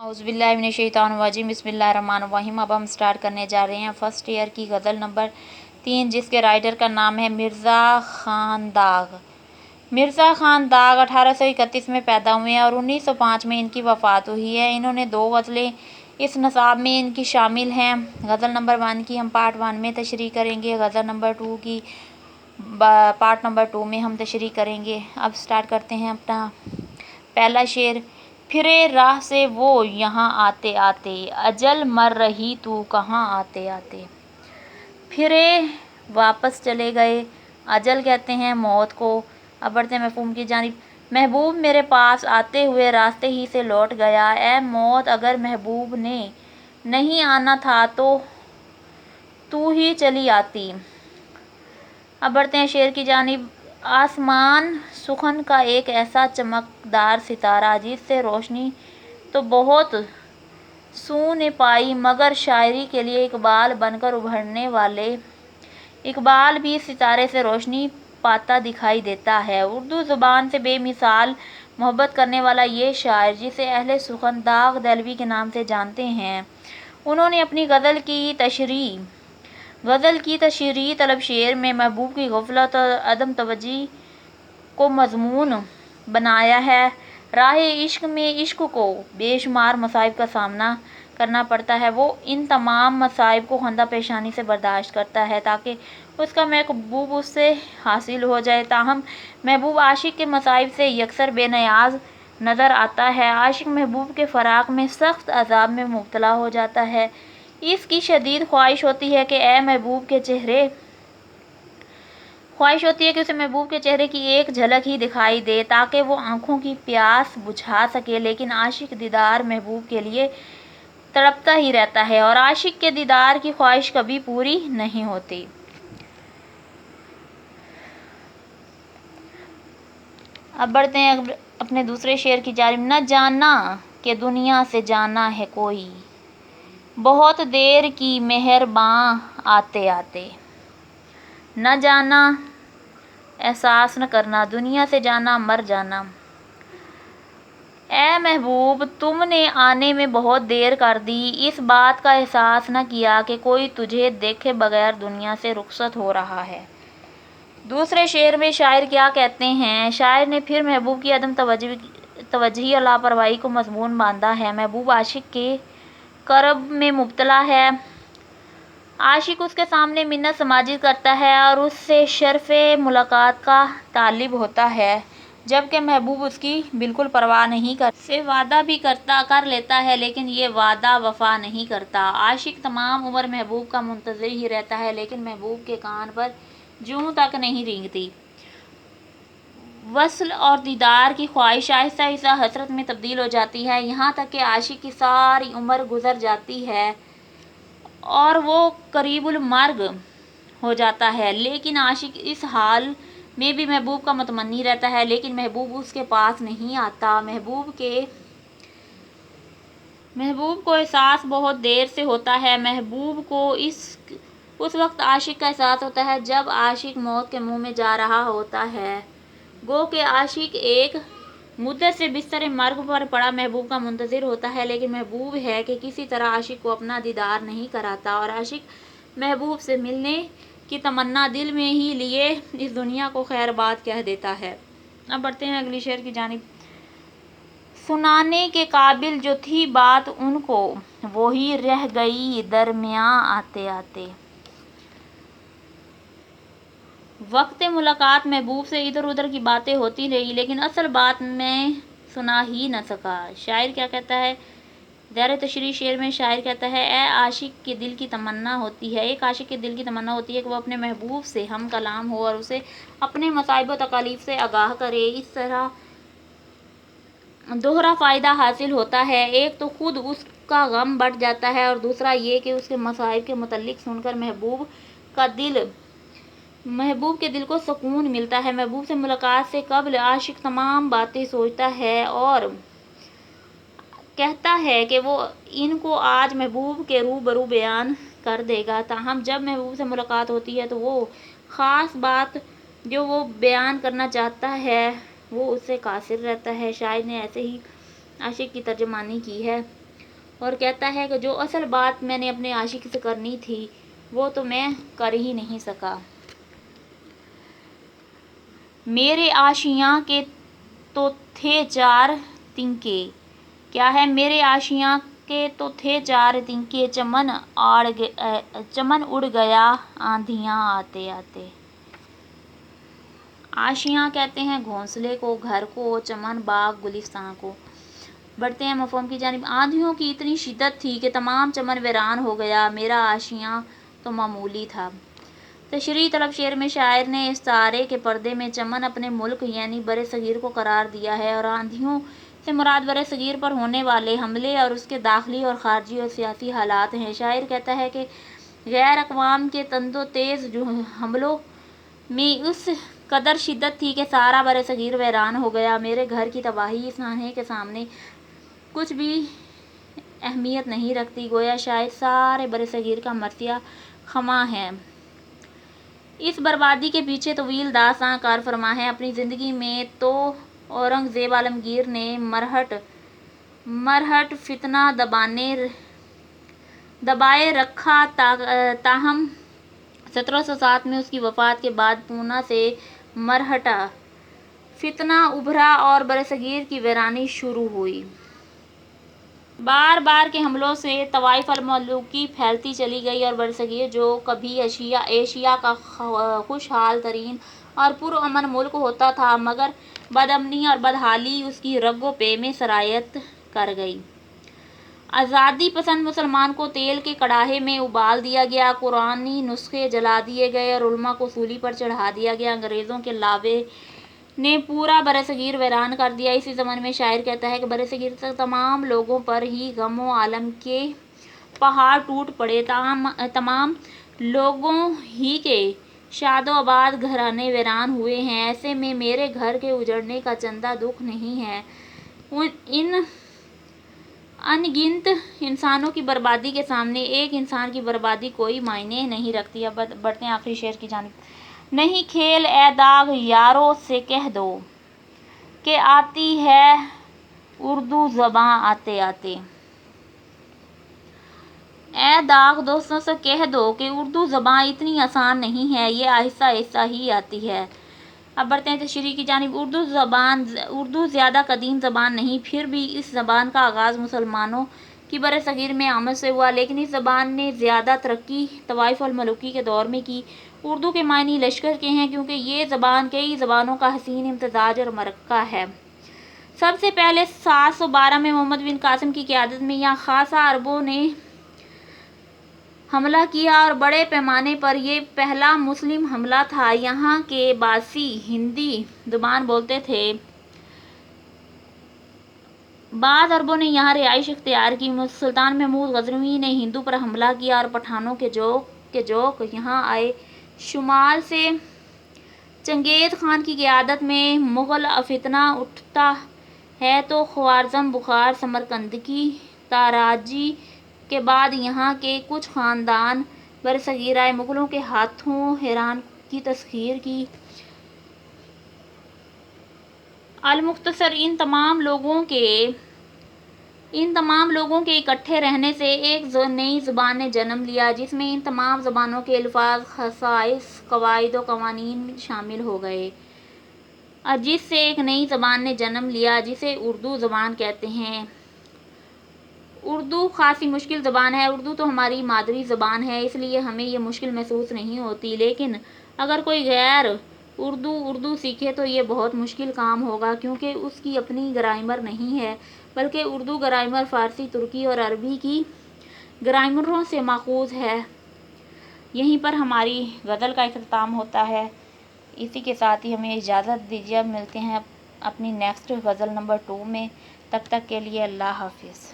औज़ुबिल्लाहिमिनश्शैतानिर्रजीम बिस्मिल्लाहिर्रहमानिर्रहीम। अब हम स्टार्ट करने जा रहे हैं फर्स्ट ईयर की गज़ल नंबर 3, जिसके राइटर का नाम है मिर्ज़ा ख़ान दाग़। मिर्ज़ा ख़ान दाग़ 1831 में पैदा हुए हैं और 1905 में इनकी वफ़ात हुई है। इन्होंने 2 गज़लें इस नसाब में इनकी शामिल हैं। गज़ल नंबर 1 की हम पार्ट 1 में तशरीह करेंगे, गज़ल नंबर 2 की पार्ट नंबर 2 में हम तशरीह करेंगे। अब स्टार्ट करते हैं अपना पहला शेर। फिरे राह से वो यहाँ आते आते, अजल मर रही तू कहाँ आते आते। फिरे वापस चले गए, अजल कहते हैं मौत को। अब बढ़ते हैं मफ़हूम की जानिब। महबूब मेरे पास आते हुए रास्ते ही से लौट गया, ए मौत अगर महबूब ने नहीं आना था तो तू ही चली आती। अब बढ़ते हैं शेर की जानिब। आसमान सुखन का एक ऐसा चमकदार सितारा जिससे रोशनी तो बहुत सू ने पाई, मगर शायरी के लिए इकबाल बनकर उभरने वाले इकबाल भी सितारे से रोशनी पाता दिखाई देता है। उर्दू ज़ुबान से बेमिसाल मोहब्बत करने वाला ये शायर, जिसे अहले सुखन दाग़ देलवी के नाम से जानते हैं, उन्होंने अपनी गज़ल की तशरीह तलब शेर में महबूब की गफलत और अदम तवज्जी को मज़मून बनाया है। राह इश्क में इश्क को बेशुमार मसाइब का सामना करना पड़ता है। वो इन तमाम मसाइब को खंदा पेशानी से बर्दाश्त करता है ताकि उसका महबूब उससे हासिल हो जाए। ताहम महबूब आशिक के मसाइब से यकसर बेनियाज नज़र आता है। आशिक महबूब के फ़राक़ में सख्त अज़ाब में मुब्तला हो जाता है। इसकी शदीद ख्वाहिश होती है कि उसे महबूब के चेहरे की एक झलक ही दिखाई दे ताकि वो आँखों की प्यास बुझा सके। लेकिन आशिक दीदार महबूब के लिए तड़पता ही रहता है और आशिक के दीदार की ख्वाहिश कभी पूरी नहीं होती। अब बढ़ते हैं अपने दूसरे शेर की जानिब। न जाना कि दुनिया से जाना है कोई, बहुत देर की मेहरबां आते आते। न जाना एहसास न करना, दुनिया से जाना मर जाना। ए महबूब तुमने आने में बहुत देर कर दी, इस बात का एहसास न किया कि कोई तुझे देखे बगैर दुनिया से रुखसत हो रहा है। दूसरे शेर में शायर क्या कहते हैं। शायर ने फिर महबूब की अदम तवज्जी और लापरवाही को मजमून बांधा है। महबूब आशिक के करब में मुब्तला है। आशिक उसके सामने मिन्नत समाजिद करता है और उससे शर्फ़े मुलाकात का तालिब होता है, जबकि महबूब उसकी बिल्कुल परवाह नहीं कर से वादा भी कर लेता है, लेकिन ये वादा वफ़ा नहीं करता। आशिक तमाम उम्र महबूब का मुंतज़िर ही रहता है, लेकिन महबूब के कान पर जूं तक नहीं रेंगती। वस्ल और दीदार की ख्वाहिश आहिस्ता आहिस्ता हसरत में तब्दील हो जाती है, यहाँ तक कि आशिक की सारी उम्र गुजर जाती है और वो करीबुल मर्ग हो जाता है। लेकिन आशिक इस हाल में भी महबूब का मुतमन्नी रहता है, लेकिन महबूब उसके पास नहीं आता। महबूब को एहसास बहुत देर से होता है। महबूब को उस वक्त आशिक का एहसास होता है जब आशिक मौत के मुंह में जा रहा होता है। गो के आशिक एक मुद्दत से बिस्तर मर्ग पर पड़ा महबूब का मुंतज़िर होता है, लेकिन महबूब है कि किसी तरह आशिक को अपना दीदार नहीं कराता और आशिक महबूब से मिलने की तमन्ना दिल में ही लिए इस दुनिया को खैरबाद कह देता है। अब बढ़ते हैं अगली शेर की जानिब। सुनाने के काबिल जो थी बात उनको, वही रह गई दरमियां आते आते। वक्त मुलाकात महबूब से इधर उधर की बातें होती रही, लेकिन असल बात मैं सुना ही न सका। शायर क्या कहता है। ज़ेर तशरीह शेर में शायर कहता है, एक आशिक के दिल की तमन्ना होती है कि वो अपने महबूब से हम कलाम हो और उसे अपने मसाइब व तकालीफ से आगाह करे। इस तरह दोहरा फ़ायदा हासिल होता है। एक तो खुद उसका गम बढ़ जाता है और दूसरा ये कि उसके मसाइब के मुतल्लिक सुनकर महबूब के दिल को सुकून मिलता है। महबूब से मुलाकात से कब्ल आशिक तमाम बातें सोचता है और कहता है कि वो इनको आज महबूब के रूबरू बयान कर देगा। ताहम जब महबूब से मुलाकात होती है तो वो ख़ास बात जो वो बयान करना चाहता है वो उससे कासिर रहता है। शायर ने ऐसे ही आशिक की तर्जमानी की है। اور کہتا ہے کہ جو اصل بات میں نے اپنے عاشق سے کرنی تھی وہ تو میں کر ہی نہیں سکا۔ میرے آشیاں کے تو تھے چار تنکے، کیا ہے میرے آشیاں کے تو تھے چار تنکے، چمن اڑ گیا آندھیاں آتے آتے۔ آشیاں کہتے ہیں گھونسلے کو، گھر کو، چمن باغ گلستاں کو۔ بڑھتے ہیں مفہوم کی جانب۔ آندھیوں کی اتنی شدت تھی کہ تمام چمن ویران ہو گیا، میرا آشیاں تو معمولی تھا۔ تشریح طلب شعر میں شاعر نے استعارے کے پردے میں چمن اپنے ملک یعنی بر صغیر کو قرار دیا ہے، اور آندھیوں سے مراد بر صغیر پر ہونے والے حملے اور اس کے داخلی اور خارجی اور سیاسی حالات ہیں۔ شاعر کہتا ہے کہ غیر اقوام کے تند و تیز حملوں میں اس قدر شدت تھی کہ سارا بر صغیر ویران ہو گیا۔ میرے گھر کی تباہی اس سانحے کے سامنے کچھ بھی اہمیت نہیں رکھتی، گویا شاید سارے بر صغیر کا مرثیہ خما ہے۔ اس بربادی کے پیچھے طویل داستاں کار فرما ہے۔ اپنی زندگی میں تو اورنگ زیب عالمگیر نے مرہٹ فتنہ دبائے رکھا، تاہم 1707 میں اس کی وفات کے بعد پونا سے مرہٹہ فتنہ ابھرا اور برصغیر کی ویرانی شروع ہوئی۔ بار بار کے حملوں سے طوائف الملوکی پھیلتی چلی گئی اور برصغیر جو کبھی ایشیا کا خوشحال ترین اور پرامن ملک ہوتا تھا، مگر بدامنی اور بدحالی اس کی رگ و پے میں سرایت کر گئی۔ آزادی پسند مسلمان کو تیل کے کڑاہے میں ابال دیا گیا، قرآنی نسخے جلا دیے گئے اور علماء کو سولی پر چڑھا دیا گیا۔ انگریزوں کے لاربے نے پورا برصغیر ویران کر دیا۔ اسی ضمن میں شاعر کہتا ہے کہ برصغیر کے تمام لوگوں پر ہی غم و الم کے پہاڑ ٹوٹ پڑے، تمام لوگوں ہی کے شاد و آباد گھرانے ویران ہوئے ہیں، ایسے میں میرے گھر کے اجڑنے کا چندہ دکھ نہیں ہے۔ ان ان گنت انسانوں کی بربادی کے سامنے ایک انسان کی بربادی کوئی معنی نہیں رکھتی۔ اب بڑھتے ہیں آخری شعر کی جانب۔ نہیں کھیل اے داغ یارو سے کہہ دو کہ آتی ہے اردو زباں آتے آتے۔ اے داغ دوستوں سے کہہ دو کہ اردو زبان اتنی آسان نہیں ہے، یہ آہستہ آہستہ ہی آتی ہے۔ اب بڑھتے ہیں تشریح کی جانب۔ اردو زیادہ قدیم زبان نہیں، پھر بھی اس زبان کا آغاز مسلمانوں کی برصغیر میں آمد سے ہوا، لیکن اس زبان نے زیادہ ترقی طوائف الملوکی کے دور میں کی۔ اردو کے معنی لشکر کے ہیں، کیونکہ یہ زبان کئی زبانوں کا حسین امتزاج اور مرکہ ہے۔ سب سے پہلے 712 میں محمد بن قاسم کی قیادت میں یہاں خاصا عربوں نے حملہ کیا اور بڑے پیمانے پر یہ پہلا مسلم حملہ تھا۔ یہاں کے باسی ہندی زبان بولتے تھے۔ بعض عربوں نے یہاں رہائش اختیار کی۔ سلطان محمود غزنوی نے ہندو پر حملہ کیا اور پٹھانوں کے جوک یہاں آئے۔ شمال سے چنگیز خان کی قیادت میں مغل فتنہ اٹھتا ہے تو خوارزم، بخار، سمرقندکی، تاراجی کے بعد یہاں کے کچھ خاندان برصغیر آئے۔ مغلوں کے ہاتھوں ایران کی تسخیر کی۔ المختصر ان تمام لوگوں کے اکٹھے رہنے سے ایک نئی زبان نے جنم لیا، جس میں ان تمام زبانوں کے الفاظ، خصائص، قواعد و قوانین شامل ہو گئے، اور جس سے ایک نئی زبان نے جنم لیا جسے اردو زبان کہتے ہیں۔ اردو خاصی مشکل زبان ہے۔ اردو تو ہماری مادری زبان ہے، اس لیے ہمیں یہ مشکل محسوس نہیں ہوتی، لیکن اگر کوئی غیر اردو سیکھے تو یہ بہت مشکل کام ہوگا، کیونکہ اس کی اپنی گرامر نہیں ہے، بلکہ اردو گرامر فارسی، ترکی اور عربی کی گرامروں سے ماخوذ ہے۔ یہیں پر ہماری غزل کا اختتام ہوتا ہے۔ اسی کے ساتھ ہی ہمیں اجازت دیجیے، اب ملتے ہیں اپنی نیکسٹ غزل نمبر 2 میں۔ تب تک کے لیے اللہ حافظ۔